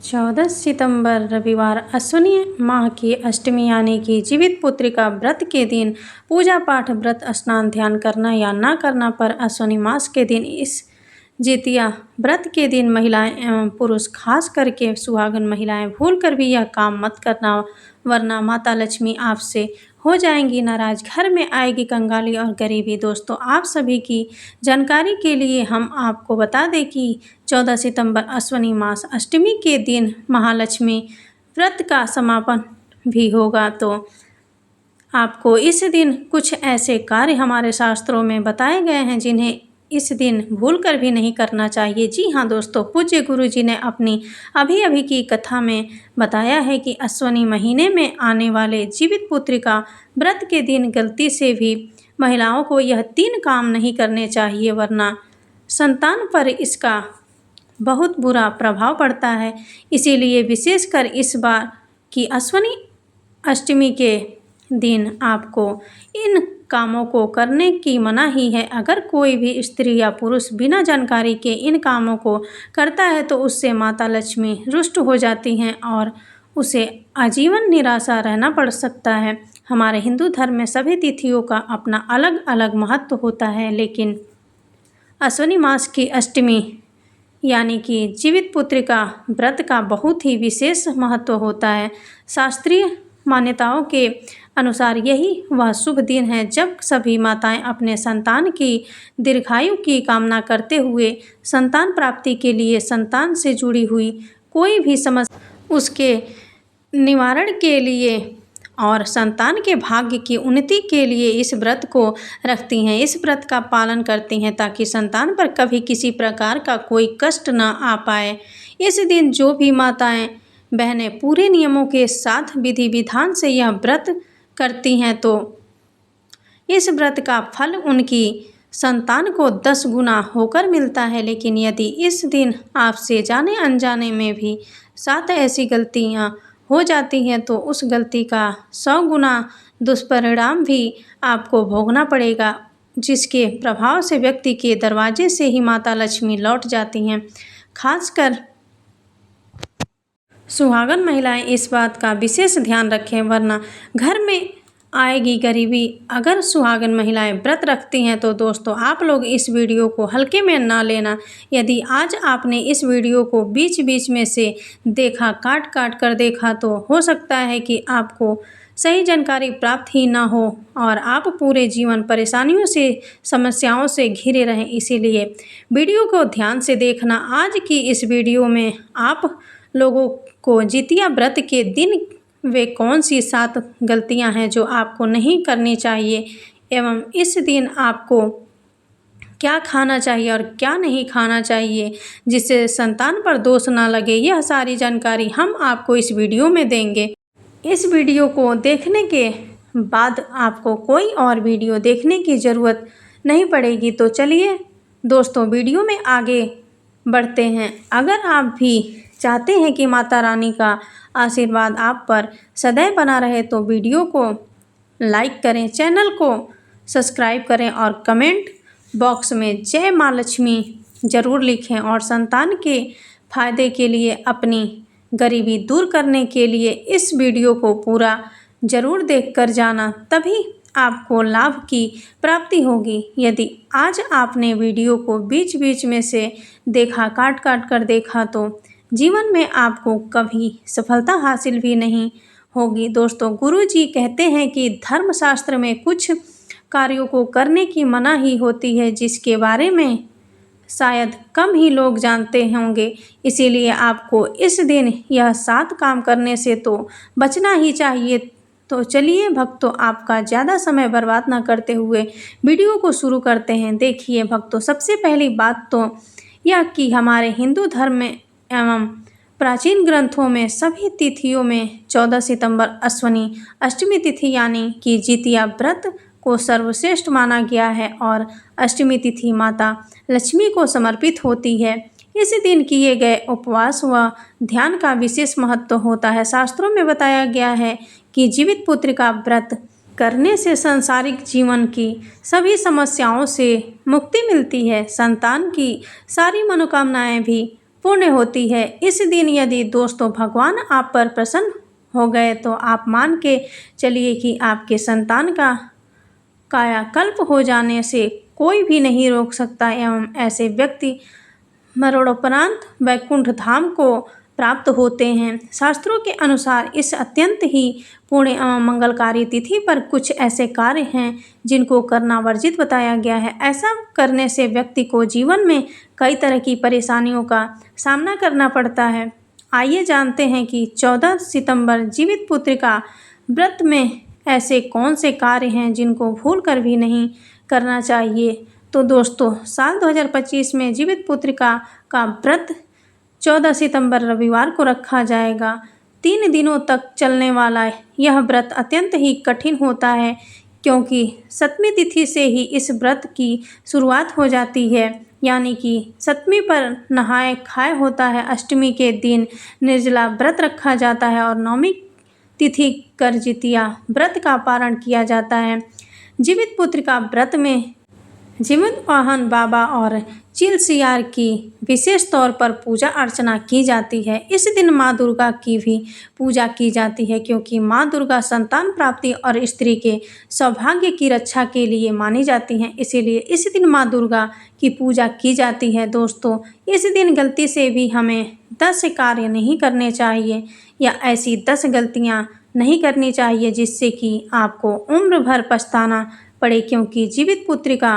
14 सितंबर रविवार अश्विनी माह की अष्टमी यानी कि जीवित पुत्रिका व्रत के दिन पूजा पाठ व्रत स्नान ध्यान करना या ना करना पर अश्विनी मास के दिन इस जितिया व्रत के दिन महिलाएं एवं पुरुष खास करके सुहागन महिलाएं भूलकर भी यह काम मत करना, वरना माता लक्ष्मी आपसे हो जाएंगी नाराज, घर में आएगी कंगाली और गरीबी। दोस्तों, आप सभी की जानकारी के लिए हम आपको बता दें कि 14 सितंबर अश्विनी मास अष्टमी के दिन महालक्ष्मी व्रत का समापन भी होगा। तो आपको इस दिन कुछ ऐसे कार्य हमारे शास्त्रों में बताए गए हैं जिन्हें इस दिन भूलकर भी नहीं करना चाहिए। जी हाँ दोस्तों, पूज्य गुरु जी ने अपनी अभी की कथा में बताया है कि अश्विनी महीने में आने वाले जीवित पुत्रिका व्रत के दिन गलती से भी महिलाओं को यह 3 काम नहीं करने चाहिए, वरना संतान पर इसका बहुत बुरा प्रभाव पड़ता है। इसीलिए विशेषकर इस बार की अश्विनी अष्टमी के दिन आपको इन कामों को करने की मनाही है। अगर कोई भी स्त्री या पुरुष बिना जानकारी के इन कामों को करता है तो उससे माता लक्ष्मी रुष्ट हो जाती हैं और उसे आजीवन निराशा रहना पड़ सकता है। हमारे हिंदू धर्म में सभी तिथियों का अपना अलग अलग महत्व होता है, लेकिन अश्विनी मास की अष्टमी यानी कि जीवित पुत्रिका व्रत का बहुत ही विशेष महत्व होता है। शास्त्रीय मान्यताओं के अनुसार यही वह शुभ दिन है जब सभी माताएं अपने संतान की दीर्घायु की कामना करते हुए संतान प्राप्ति के लिए संतान से जुड़ी हुई कोई भी समस्या उसके निवारण के लिए और संतान के भाग्य की उन्नति के लिए इस व्रत को रखती हैं, इस व्रत का पालन करती हैं ताकि संतान पर कभी किसी प्रकार का कोई कष्ट न आ पाए। इस दिन जो भी माताएं बहनें पूरे नियमों के साथ विधि विधान से यह व्रत करती हैं तो इस व्रत का फल उनकी संतान को 10 गुना होकर मिलता है। लेकिन यदि इस दिन आपसे जाने अनजाने में भी 7 ऐसी गलतियां हो जाती हैं तो उस गलती का 100 गुना दुष्परिणाम भी आपको भोगना पड़ेगा, जिसके प्रभाव से व्यक्ति के दरवाजे से ही माता लक्ष्मी लौट जाती हैं। खासकर सुहागन महिलाएं इस बात का विशेष ध्यान रखें, वरना घर में आएगी गरीबी। अगर सुहागन महिलाएं व्रत रखती हैं तो दोस्तों, आप लोग इस वीडियो को हल्के में ना लेना। यदि आज आपने इस वीडियो को बीच बीच में से देखा, काट काट कर देखा, तो हो सकता है कि आपको सही जानकारी प्राप्त ही ना हो और आप पूरे जीवन परेशानियों से, समस्याओं से घिरे रहें। इसीलिए वीडियो को ध्यान से देखना। आज की इस वीडियो में आप लोगों को जितिया व्रत के दिन वे कौन सी 7 गलतियां हैं जो आपको नहीं करनी चाहिए एवं इस दिन आपको क्या खाना चाहिए और क्या नहीं खाना चाहिए जिससे संतान पर दोष ना लगे, यह सारी जानकारी हम आपको इस वीडियो में देंगे। इस वीडियो को देखने के बाद आपको कोई और वीडियो देखने की ज़रूरत नहीं पड़ेगी। तो चलिए दोस्तों, वीडियो में आगे बढ़ते हैं। अगर आप भी चाहते हैं कि माता रानी का आशीर्वाद आप पर सदैव बना रहे तो वीडियो को लाइक करें, चैनल को सब्सक्राइब करें और कमेंट बॉक्स में जय माँ लक्ष्मी ज़रूर लिखें और संतान के फायदे के लिए, अपनी गरीबी दूर करने के लिए इस वीडियो को पूरा ज़रूर देख कर जाना, तभी आपको लाभ की प्राप्ति होगी। यदि आज आपने वीडियो को बीच बीच में से देखा, काट काट कर देखा, तो जीवन में आपको कभी सफलता हासिल भी नहीं होगी। दोस्तों, गुरु जी कहते हैं कि धर्मशास्त्र में कुछ कार्यों को करने की मनाही होती है जिसके बारे में शायद कम ही लोग जानते होंगे। इसीलिए आपको इस दिन यह 7 काम करने से तो बचना ही चाहिए। तो चलिए भक्तों, आपका ज़्यादा समय बर्बाद ना करते हुए वीडियो को शुरू करते हैं। देखिए भक्तों, सबसे पहली बात तो यह कि हमारे हिंदू धर्म में एवं प्राचीन ग्रंथों में सभी तिथियों में 14 सितंबर अश्विनी अष्टमी तिथि यानी कि जितिया व्रत को सर्वश्रेष्ठ माना गया है और अष्टमी तिथि माता लक्ष्मी को समर्पित होती है। इस दिन किए गए उपवास व ध्यान का विशेष महत्व होता है। शास्त्रों में बताया गया है कि जीवित पुत्रिका व्रत करने से सांसारिक जीवन की सभी समस्याओं से मुक्ति मिलती है, संतान की सारी मनोकामनाएं भी पूर्ण होती है। इस दिन यदि दोस्तों भगवान आप पर प्रसन्न हो गए तो आप मान के चलिए कि आपके संतान का कायाकल्प हो जाने से कोई भी नहीं रोक सकता एवं ऐसे व्यक्ति मरणोपरांत वैकुंठ धाम को प्राप्त होते हैं। शास्त्रों के अनुसार इस अत्यंत ही पुण्य एवं मंगलकारी तिथि पर कुछ ऐसे कार्य हैं जिनको करना वर्जित बताया गया है। ऐसा करने से व्यक्ति को जीवन में कई तरह की परेशानियों का सामना करना पड़ता है। आइए जानते हैं कि 14 सितंबर जीवित पुत्रिका व्रत में ऐसे कौन से कार्य हैं जिनको भूल कर भी नहीं करना चाहिए। तो दोस्तों, साल 2025 में जीवित पुत्रिका का व्रत 14 सितंबर रविवार को रखा जाएगा। 3 दिनों तक चलने वाला यह व्रत अत्यंत ही कठिन होता है क्योंकि 7वीं तिथि से ही इस व्रत की शुरुआत हो जाती है, यानी कि 7वीं पर नहाए खाए होता है। अष्टमी के दिन निर्जला व्रत रखा जाता है और 9वीं तिथि करजितिया व्रत का पारण किया जाता है। जीवित पुत्रिका व्रत में जीवित वाहन बाबा और चील सियार की विशेष तौर पर पूजा अर्चना की जाती है। इस दिन माँ दुर्गा की भी पूजा की जाती है क्योंकि माँ दुर्गा संतान प्राप्ति और स्त्री के सौभाग्य की रक्षा के लिए मानी जाती हैं। इसीलिए इस दिन माँ दुर्गा की पूजा की जाती है। दोस्तों, इस दिन गलती से भी हमें 10 कार्य नहीं करने चाहिए या ऐसी 10 गलतियाँ नहीं करनी चाहिए जिससे कि आपको उम्र भर पछताना पड़े, क्योंकि जीवित पुत्रिका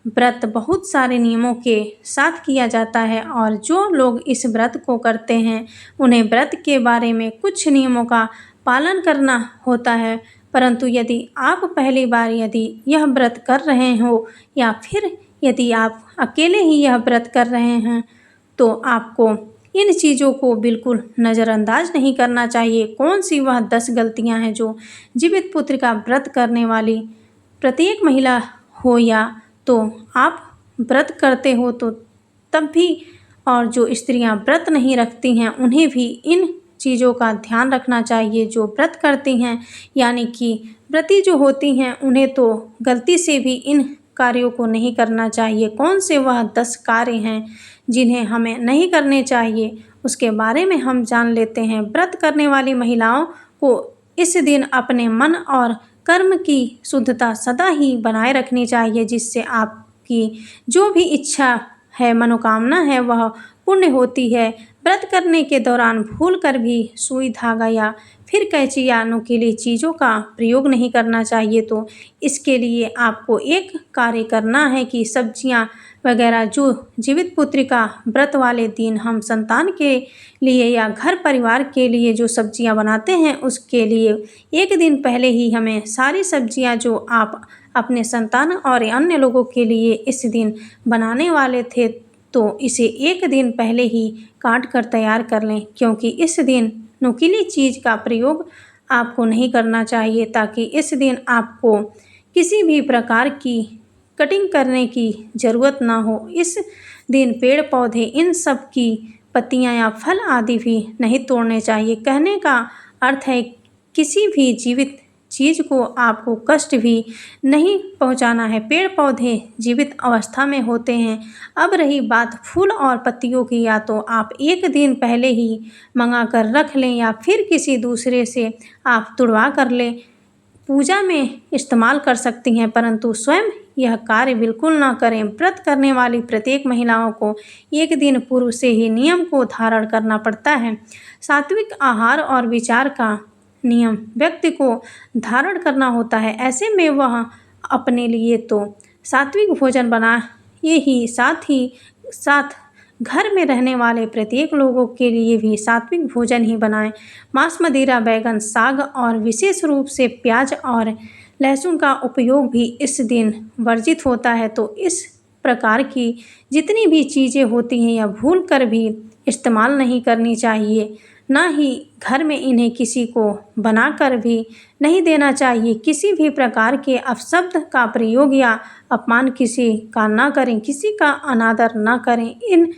व्रत बहुत सारे नियमों के साथ किया जाता है और जो लोग इस व्रत को करते हैं उन्हें व्रत के बारे में कुछ नियमों का पालन करना होता है। परंतु यदि आप पहली बार यदि यह व्रत कर रहे हो या फिर यदि आप अकेले ही यह व्रत कर रहे हैं तो आपको इन चीज़ों को बिल्कुल नज़रअंदाज नहीं करना चाहिए। कौन सी वह 10 गलतियां हैं जो जीवित पुत्रिका व्रत करने वाली प्रत्येक महिला हो या तो आप व्रत करते हो तो तब भी, और जो स्त्रियां व्रत नहीं रखती हैं उन्हें भी इन चीज़ों का ध्यान रखना चाहिए। जो व्रत करती हैं यानी कि व्रती जो होती हैं उन्हें तो गलती से भी इन कार्यों को नहीं करना चाहिए। कौन से वह 10 कार्य हैं जिन्हें हमें नहीं करने चाहिए उसके बारे में हम जान लेते हैं। व्रत करने वाली महिलाओं को इस दिन अपने मन और कर्म की शुद्धता सदा ही बनाए रखनी चाहिए जिससे आपकी जो भी इच्छा है, मनोकामना है, वह पूर्ण होती है। व्रत करने के दौरान भूल कर भी सुई धागा या फिर कैंची या नुकीली चीज़ों का प्रयोग नहीं करना चाहिए। तो इसके लिए आपको एक कार्य करना है कि सब्जियां वगैरह जो जीवित पुत्रिका व्रत वाले दिन हम संतान के लिए या घर परिवार के लिए जो सब्जियां बनाते हैं उसके लिए एक दिन पहले ही हमें सारी सब्जियां जो आप अपने संतान और अन्य लोगों के लिए इस दिन बनाने वाले थे तो इसे एक दिन पहले ही काट कर तैयार कर लें, क्योंकि इस दिन नुकीली चीज़ का प्रयोग आपको नहीं करना चाहिए ताकि इस दिन आपको किसी भी प्रकार की कटिंग करने की ज़रूरत ना हो। इस दिन पेड़ पौधे इन सब की पत्तियां या फल आदि भी नहीं तोड़ने चाहिए। कहने का अर्थ है किसी भी जीवित चीज़ को आपको कष्ट भी नहीं पहुंचाना है। पेड़ पौधे जीवित अवस्था में होते हैं। अब रही बात फूल और पत्तियों की, या तो आप एक दिन पहले ही मंगा कर रख लें या फिर किसी दूसरे से आप तुड़वा कर लें, पूजा में इस्तेमाल कर सकती हैं, परंतु स्वयं यह कार्य बिल्कुल ना करें। व्रत करने वाली प्रत्येक महिलाओं को एक दिन पूर्व से ही नियम को धारण करना पड़ता है। सात्विक आहार और विचार का नियम व्यक्ति को धारण करना होता है। ऐसे में वह अपने लिए तो सात्विक भोजन बनाए ही साथ घर में रहने वाले प्रत्येक लोगों के लिए भी सात्विक भोजन ही बनाएं। मांस, मदिरा, बैगन, साग और विशेष रूप से प्याज और लहसुन का उपयोग भी इस दिन वर्जित होता है। तो इस प्रकार की जितनी भी चीज़ें होती हैं यह भूल कर भी इस्तेमाल नहीं करनी चाहिए, ना ही घर में इन्हें किसी को बनाकर भी नहीं देना चाहिए। किसी भी प्रकार के अपशब्द का प्रयोग या अपमान किसी का ना करें, किसी का अनादर ना करें। इन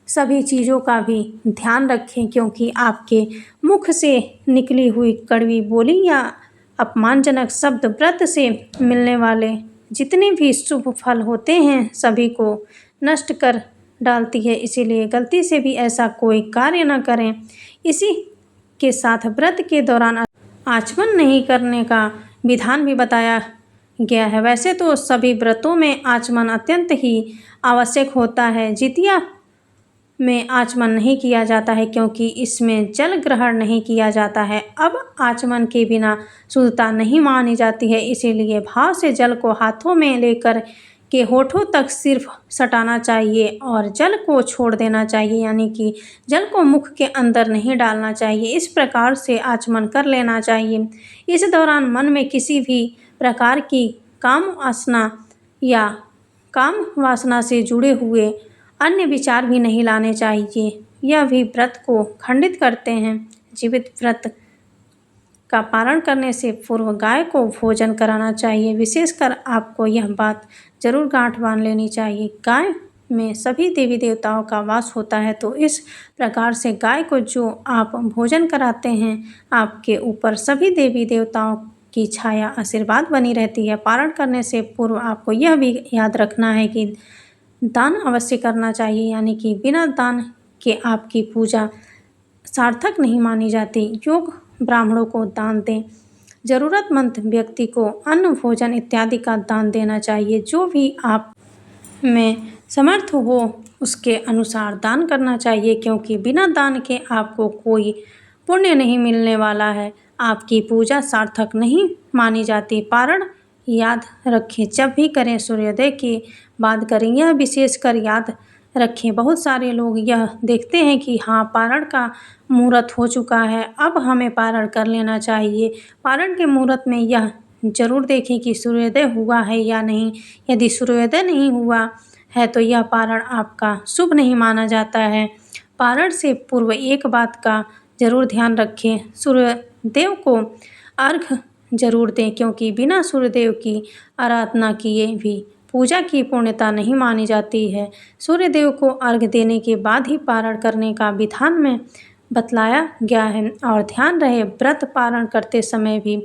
सभी चीज़ों का भी ध्यान रखें, क्योंकि आपके मुख से निकली हुई कड़वी बोली या अपमानजनक शब्द व्रत से मिलने वाले जितने भी शुभ फल होते हैं सभी को नष्ट कर डालती है, इसीलिए गलती से भी ऐसा कोई कार्य न करें। इसी के साथ व्रत के दौरान आचमन नहीं करने का विधान भी बताया गया है। वैसे तो सभी व्रतों में आचमन अत्यंत ही आवश्यक होता है। जितिया में आचमन नहीं किया जाता है क्योंकि इसमें जल ग्रहण नहीं किया जाता है। अब आचमन के बिना शुद्धता नहीं मानी जाती है, इसीलिए भाव से जल को हाथों में लेकर के होठों तक सिर्फ सटाना चाहिए और जल को छोड़ देना चाहिए, यानी कि जल को मुख के अंदर नहीं डालना चाहिए। इस प्रकार से आचमन कर लेना चाहिए। इस दौरान मन में किसी भी प्रकार की काम वासना या काम वासना से जुड़े हुए अन्य विचार भी नहीं लाने चाहिए। यह भी व्रत को खंडित करते हैं। जीवित व्रत का पालन करने से पूर्व गाय को भोजन कराना चाहिए। विशेषकर आपको यह बात जरूर गांठ बांध लेनी चाहिए। गाय में सभी देवी देवताओं का वास होता है, तो इस प्रकार से गाय को जो आप भोजन कराते हैं, आपके ऊपर सभी देवी देवताओं की छाया आशीर्वाद बनी रहती है। पारण करने से पूर्व आपको यह भी याद रखना है कि दान अवश्य करना चाहिए, यानी कि बिना दान के आपकी पूजा सार्थक नहीं मानी जाती। योग ब्राह्मणों को दान दें। ज़रूरतमंद व्यक्ति को अन्न भोजन इत्यादि का दान देना चाहिए। जो भी आप में समर्थ हो उसके अनुसार दान करना चाहिए, क्योंकि बिना दान के आपको कोई पुण्य नहीं मिलने वाला है। आपकी पूजा सार्थक नहीं मानी जाती। पारण याद रखें, जब भी करें सूर्योदय के बाद करें। यह विशेषकर याद रखें। बहुत सारे लोग यह देखते हैं कि हाँ, पारण का मुहूर्त हो चुका है, अब हमें पारण कर लेना चाहिए। पारण के मुहूर्त में यह जरूर देखें कि सूर्योदय हुआ है या नहीं। यदि सूर्योदय नहीं हुआ है तो यह पारण आपका शुभ नहीं माना जाता है। पारण से पूर्व एक बात का जरूर ध्यान रखें, सूर्यदेव को अर्घ्य जरूर दें, क्योंकि बिना सूर्यदेव की आराधना किए भी पूजा की पूर्णता नहीं मानी जाती है। सूर्यदेव को अर्घ्य देने के बाद ही पारण करने का विधान में बतलाया गया है। और ध्यान रहे, व्रत पारण करते समय भी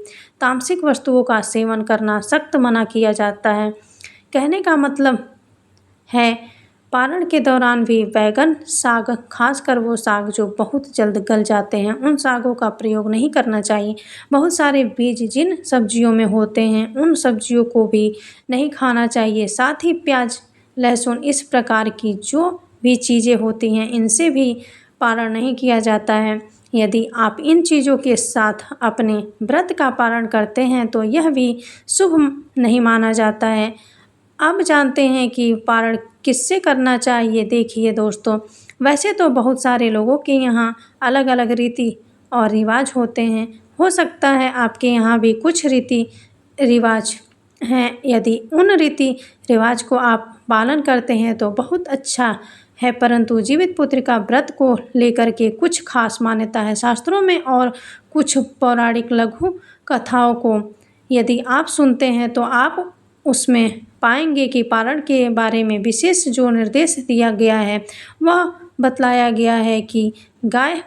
तामसिक वस्तुओं का सेवन करना सख्त मना किया जाता है। कहने का मतलब है, पारण के दौरान भी बैगन, साग, खासकर वो साग जो बहुत जल्द गल जाते हैं, उन सागों का प्रयोग नहीं करना चाहिए। बहुत सारे बीज जिन सब्जियों में होते हैं, उन सब्जियों को भी नहीं खाना चाहिए। साथ ही प्याज, लहसुन, इस प्रकार की जो भी चीज़ें होती हैं, इनसे भी पारण नहीं किया जाता है। यदि आप इन चीज़ों के साथ अपने व्रत का पारण करते हैं तो यह भी शुभ नहीं माना जाता है। अब जानते हैं कि पारण किससे करना चाहिए। देखिए दोस्तों, वैसे तो बहुत सारे लोगों के यहाँ अलग अलग रीति और रिवाज होते हैं। हो सकता है आपके यहाँ भी कुछ रीति रिवाज हैं। यदि उन रीति रिवाज को आप पालन करते हैं तो बहुत अच्छा है, परंतु जीवित पुत्रिका व्रत को लेकर के कुछ खास मान्यता है शास्त्रों में, और कुछ पौराणिक लघु कथाओं को यदि आप सुनते हैं तो आप उसमें पाएंगे कि पारण के बारे में विशेष जो निर्देश दिया गया है, वह बतलाया गया है कि गाय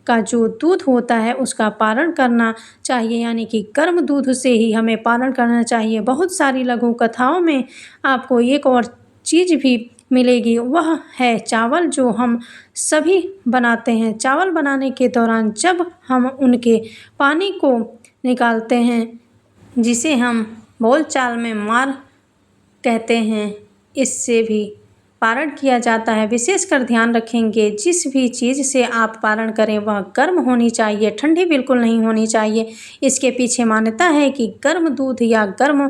का जो दूध होता है उसका पारण करना चाहिए, यानी कि गर्म दूध से ही हमें पारण करना चाहिए। बहुत सारी लघु कथाओं में आपको एक और चीज़ भी मिलेगी, वह है चावल जो हम सभी बनाते हैं। चावल बनाने के दौरान जब हम उनके पानी को निकालते हैं, जिसे हम बोलचाल में मार कहते हैं, इससे भी पारण किया जाता है। विशेषकर ध्यान रखेंगे, जिस भी चीज़ से आप पारण करें वह गर्म होनी चाहिए, ठंडी बिल्कुल नहीं होनी चाहिए। इसके पीछे मान्यता है कि गर्म दूध या गर्म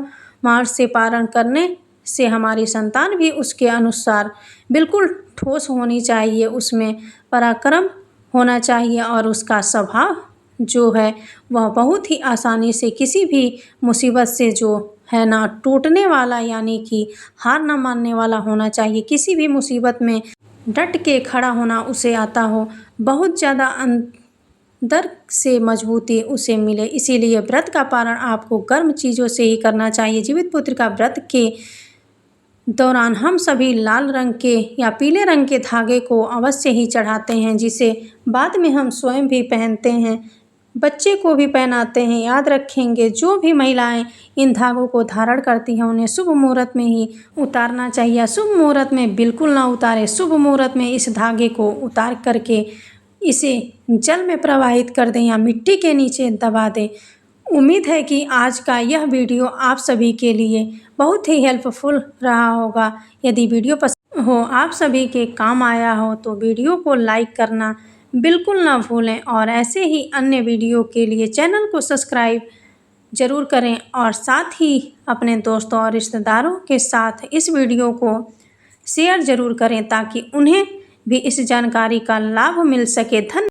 मार से पारण करने से हमारी संतान भी उसके अनुसार बिल्कुल ठोस होनी चाहिए, उसमें पराक्रम होना चाहिए और उसका स्वभाव जो है वह बहुत ही आसानी से किसी भी मुसीबत से जो है ना टूटने वाला, यानी कि हार ना मानने वाला होना चाहिए। किसी भी मुसीबत में डट के खड़ा होना उसे आता हो, बहुत ज़्यादा अंदर से मजबूती उसे मिले। इसीलिए व्रत का पारण आपको गर्म चीज़ों से ही करना चाहिए। जीवित पुत्रिका व्रत के दौरान हम सभी लाल रंग के या पीले रंग के धागे को अवश्य ही चढ़ाते हैं, जिसे बाद में हम स्वयं भी पहनते हैं। बच्चे को भी पहनाते हैं। याद रखेंगे, जो भी महिलाएं इन धागों को धारण करती हैं उन्हें शुभ मुहूर्त में ही उतारना चाहिए। अशुभ मुहूर्त में बिल्कुल ना उतारें। शुभ मुहूर्त में इस धागे को उतार करके इसे जल में प्रवाहित कर दें या मिट्टी के नीचे दबा दें। उम्मीद है कि आज का यह वीडियो आप सभी के लिए बहुत ही हेल्पफुल रहा होगा। यदि वीडियो पसंद हो, आप सभी के काम आया हो, तो वीडियो को लाइक करना बिल्कुल ना भूलें और ऐसे ही अन्य वीडियो के लिए चैनल को सब्सक्राइब ज़रूर करें और साथ ही अपने दोस्तों और रिश्तेदारों के साथ इस वीडियो को शेयर ज़रूर करें ताकि उन्हें भी इस जानकारी का लाभ मिल सके। धन्यवाद।